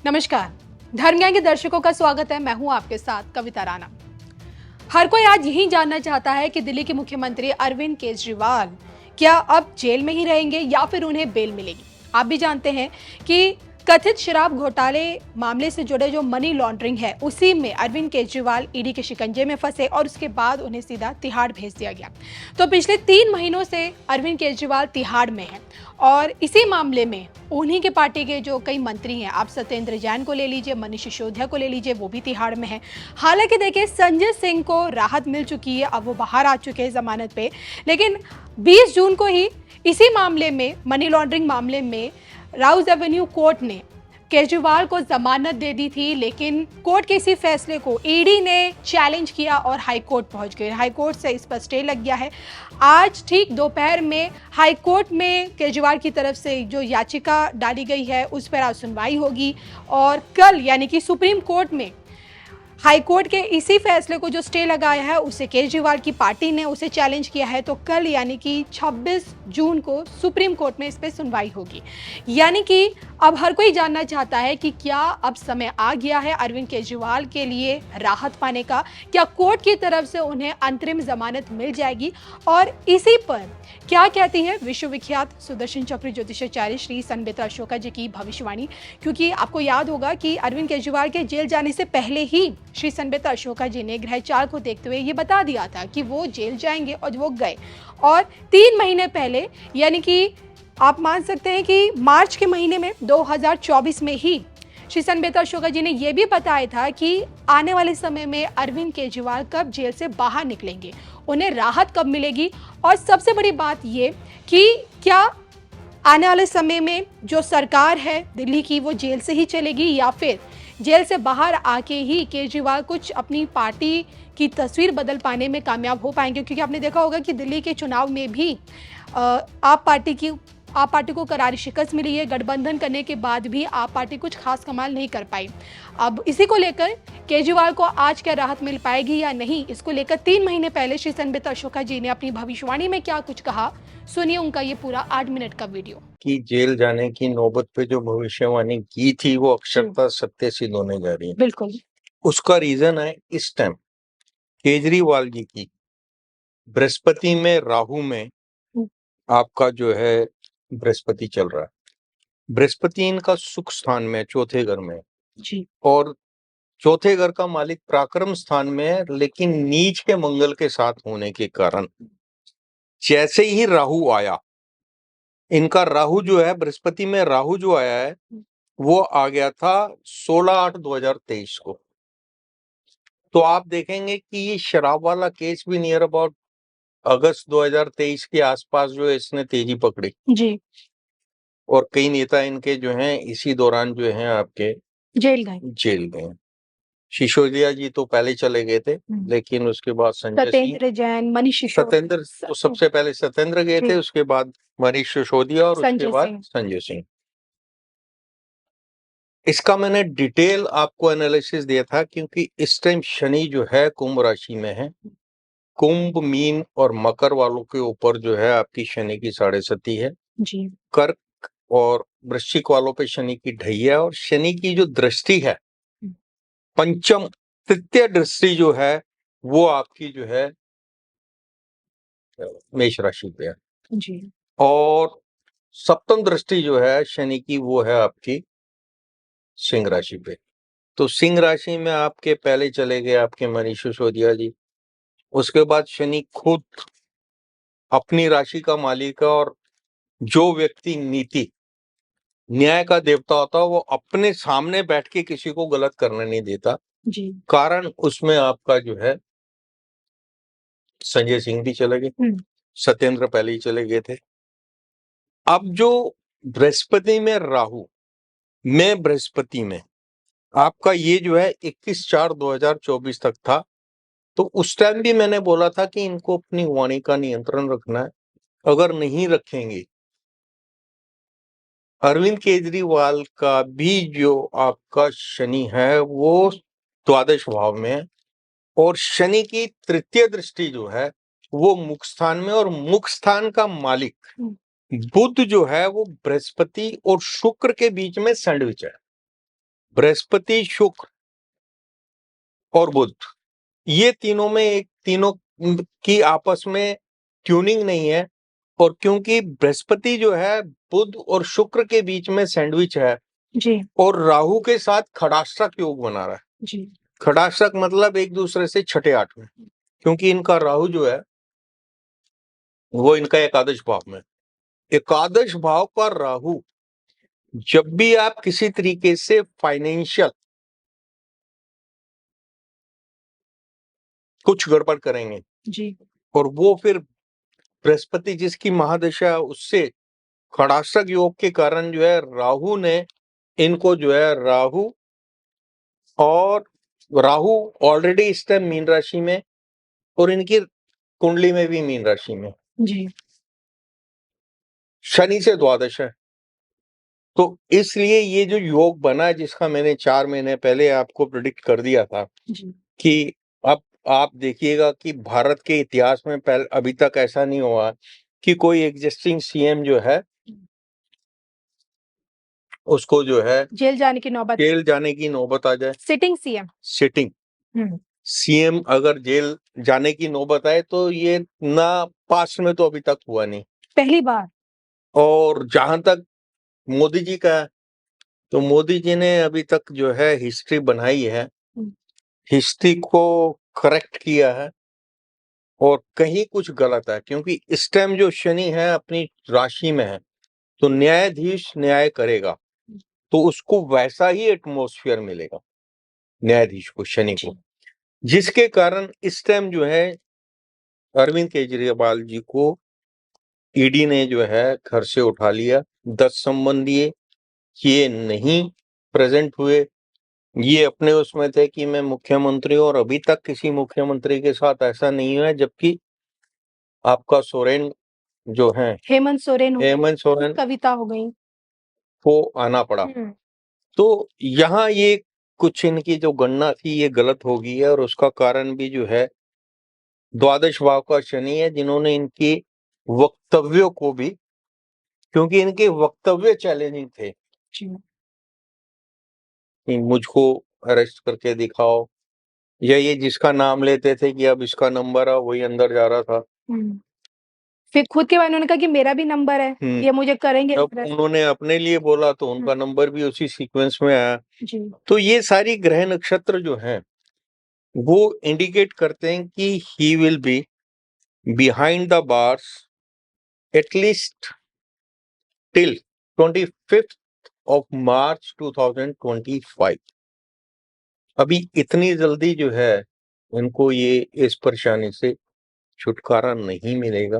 नमस्कार, धर्म ज्ञान के दर्शकों का स्वागत है। मैं हूं आपके साथ कविता राणा। हर कोई आज यही जानना चाहता है कि दिल्ली के मुख्यमंत्री अरविंद केजरीवाल क्या अब जेल में ही रहेंगे या फिर उन्हें बेल मिलेगी। आप भी जानते हैं कि कथित शराब घोटाले मामले से जुड़े जो मनी लॉन्ड्रिंग है, उसी में अरविंद केजरीवाल ईडी के शिकंजे में फंसे और उसके बाद उन्हें सीधा तिहाड़ भेज दिया गया। तो पिछले 3 महीनों से अरविंद केजरीवाल तिहाड़ में हैं और इसी मामले में उन्हीं के पार्टी के जो कई मंत्री हैं, आप सत्येंद्र जैन को ले लीजिए, मनीष सिसोदिया को ले लीजिए, वो भी तिहाड़ में है। हालांकि देखिए, संजय सिंह को राहत मिल चुकी है, अब वो बाहर आ चुके हैं जमानत पे, लेकिन 20 जून को ही इसी मामले में, मनी लॉन्ड्रिंग मामले में, राउज एवेन्यू कोर्ट ने केजरीवाल को जमानत दे दी थी। लेकिन कोर्ट के इसी फैसले को ईडी ने चैलेंज किया और हाई कोर्ट पहुंच गए। हाई कोर्ट से इस पर स्टे लग गया है। आज ठीक दोपहर में हाई कोर्ट में केजरीवाल की तरफ से जो याचिका डाली गई है उस पर आज सुनवाई होगी और कल यानी कि सुप्रीम कोर्ट में हाई कोर्ट के इसी फैसले को जो स्टे लगाया है उसे केजरीवाल की पार्टी ने उसे चैलेंज किया है। तो कल यानी कि 26 जून को सुप्रीम कोर्ट में इस पर सुनवाई होगी। यानी कि अब हर कोई जानना चाहता है कि क्या अब समय आ गया है अरविंद केजरीवाल के लिए राहत पाने का, क्या कोर्ट की तरफ से उन्हें अंतरिम जमानत मिल जाएगी। और इसी पर क्या कहती है विश्वविख्यात सुदर्शन चक्र ज्योतिषाचार्य श्री संबित अशोका जी की भविष्यवाणी। क्योंकि आपको याद होगा कि अरविंद केजरीवाल के जेल जाने से पहले ही श्री संबित अशोका जी ने ग्रह चाल को देखते हुए ये बता दिया था कि वो जेल जाएंगे और वो गए। और 3 महीने पहले यानी कि आप मान सकते हैं कि मार्च के महीने में 2024 में ही श्री संबित अशोका जी ने यह भी बताया था कि आने वाले समय में अरविंद केजरीवाल कब जेल से बाहर निकलेंगे, उन्हें राहत कब मिलेगी। और सबसे बड़ी बात ये कि क्या आने वाले समय में जो सरकार है दिल्ली की वो जेल से ही चलेगी या फिर जेल से बाहर आके ही केजरीवाल कुछ अपनी पार्टी की तस्वीर बदल पाने में कामयाब हो पाएंगे। क्योंकि आपने देखा होगा कि दिल्ली के चुनाव में भी आप पार्टी को करारी शिकस्त मिली है। गठबंधन करने के बाद भी आप पार्टी कुछ खास कमाल नहीं कर पाई। अब इसी को लेकर केजरीवाल को आज क्या राहत मिल पाएगी या नहीं, इसको लेकर 3 महीने पहले श्री संबित अशोका जी ने अपनी भविष्यवाणी में क्या कुछ कहा, सुनिए उनका ये पूरा 8 मिनट का वीडियो। कि जेल जाने की नौबत पे जो भविष्यवाणी की थी वो अक्षरशः सत्य सिद्ध होने जा रही है। बिल्कुल। उसका रीजन है इस टाइम केजरीवाल जी की बृहस्पति में, राहु में आपका जो है बृहस्पति चल रहा है। बृहस्पति इनका सुख स्थान में, चौथे घर में जी। और चौथे घर का मालिक पराक्रम स्थान में है, लेकिन नीच के मंगल के साथ होने के कारण जैसे ही राहु आया, इनका राहु जो है, बृहस्पति में राहु जो आया है वो आ गया था 16/8/2023 को। तो आप देखेंगे कि ये शराब वाला केस भी नियर अबाउट अगस्त 2023 के आसपास जो है इसने तेजी पकड़ी जी। और कई नेता इनके जो हैं इसी दौरान जो हैं आपके जेल गए। सिसोदिया जी तो पहले चले गए थे, लेकिन उसके बाद सत्येंद्र जैन, मनीष सत्येंद्र तो सबसे पहले सत्येंद्र गए थे, उसके बाद मनीष सिसोदिया और उसके बाद संजय सिंह। इसका मैंने डिटेल आपको एनालिसिस दिया था क्योंकि इस टाइम शनि जो है कुंभ राशि में है। कुंभ, मीन और मकर वालों के ऊपर जो है आपकी शनि की 7.5 है जी। कर्क और वृश्चिक वालों पे शनि की ढैया है और शनि की जो दृष्टि है पंचम तृतीय दृष्टि जो है वो आपकी जो है मेष राशि पे है जी। और सप्तम दृष्टि जो है शनि की वो है आपकी सिंह राशि पे। तो सिंह राशि में आपके पहले चले गए आपके मनीष सिसोदिया जी, उसके बाद शनि खुद अपनी राशि का मालिक है और जो व्यक्ति नीति न्याय का देवता होता है वो अपने सामने बैठ के किसी को गलत करने नहीं देता जी। कारण उसमें आपका जो है संजय सिंह भी चले गए, सत्येंद्र पहले ही चले गए थे। अब जो बृहस्पति में राहु में बृहस्पति में आपका ये जो है 21/4/2024 तक था। तो उस टाइम भी मैंने बोला था कि इनको अपनी वाणी का नियंत्रण रखना है, अगर नहीं रखेंगे अरविंद केजरीवाल का भी जो आपका शनि है वो द्वादश भाव में है, और शनि की तृतीय दृष्टि जो है वो मुख स्थान में, और मुख स्थान का मालिक बुध जो है वो बृहस्पति और शुक्र के बीच में सैंडविच है। बृहस्पति, शुक्र और बुध, ये तीनों की आपस में ट्यूनिंग नहीं है, और क्योंकि बृहस्पति जो है बुध और शुक्र के बीच में सैंडविच है जी और राहु के साथ खड़ाष्टक योग बना रहा है। जी खड़ाष्टक मतलब एक दूसरे से छठे आठवें, क्योंकि इनका राहु जो है वो इनका एकादश भाव में। एकादश भाव का राहु, जब भी आप किसी तरीके से फाइनेंशियल कुछ गड़बड़ करेंगे जी और वो फिर बृहस्पति जिसकी महादशा है उससे खड़ाष्टक योग के कारण जो है राहु ने इनको जो है राहु ऑलरेडी इस टाइम मीन राशि में, और इनकी कुंडली में भी मीन राशि में, जी शनि से द्वादश है। तो इसलिए ये जो योग बना है, जिसका मैंने 4 महीने पहले आपको प्रेडिक्ट कर दिया था जी कि अब आप देखिएगा कि भारत के इतिहास में अभी तक ऐसा नहीं हुआ कि कोई एग्जिस्टिंग सीएम जो है उसको जो है जेल जाने की नौबत आ जाए। Sitting CM. सिटिंग सीएम अगर जेल जाने की नौबत आए तो ये ना पास्ट में तो अभी तक हुआ नहीं, पहली बार। और जहां तक मोदी जी का है, तो मोदी जी ने अभी तक जो है हिस्ट्री बनाई है, हिस्ट्री को करेक्ट किया है, और कहीं कुछ गलत है, क्योंकि इस टाइम जो शनि है अपनी राशि में है, तो न्यायाधीश न्याय करेगा तो उसको वैसा ही एटमॉस्फेयर मिलेगा न्यायाधीश को, शनि को, जिसके कारण इस टाइम जो है अरविंद केजरीवाल जी को ईडी ने जो है घर से उठा लिया। 10 संबंधी ये नहीं प्रेजेंट हुए, ये अपने उसमें थे कि मैं मुख्यमंत्री हूं, और अभी तक किसी मुख्यमंत्री के साथ ऐसा नहीं हुआ है, जबकि आपका सोरेन जो है हेमंत सोरेन कविता हो गई को आना पड़ा। तो यहाँ ये कुछ इनकी जो गणना थी ये गलत हो गई है, और उसका कारण भी जो है द्वादश भाव का शनि है, जिन्होंने इनकी वक्तव्यों को भी, क्योंकि इनके वक्तव्य चैलेंजिंग थे कि मुझको अरेस्ट करके दिखाओ, या ये जिसका नाम लेते थे कि अब इसका नंबर है वही अंदर जा रहा था। फिर खुद के बाद उन्होंने कहा कि मेरा भी नंबर है, ये मुझे करेंगे। अब उन्होंने अपने लिए बोला तो उनका नंबर भी उसी सीक्वेंस में आया। तो ये सारी ग्रह नक्षत्र जो हैं वो इंडिकेट करते हैं कि he will be behind the bars at least till 25th of March 2025। अभी इतनी जल्दी जो है इनको ये इस परेशानी से छुटकारा नहीं मिलेगा।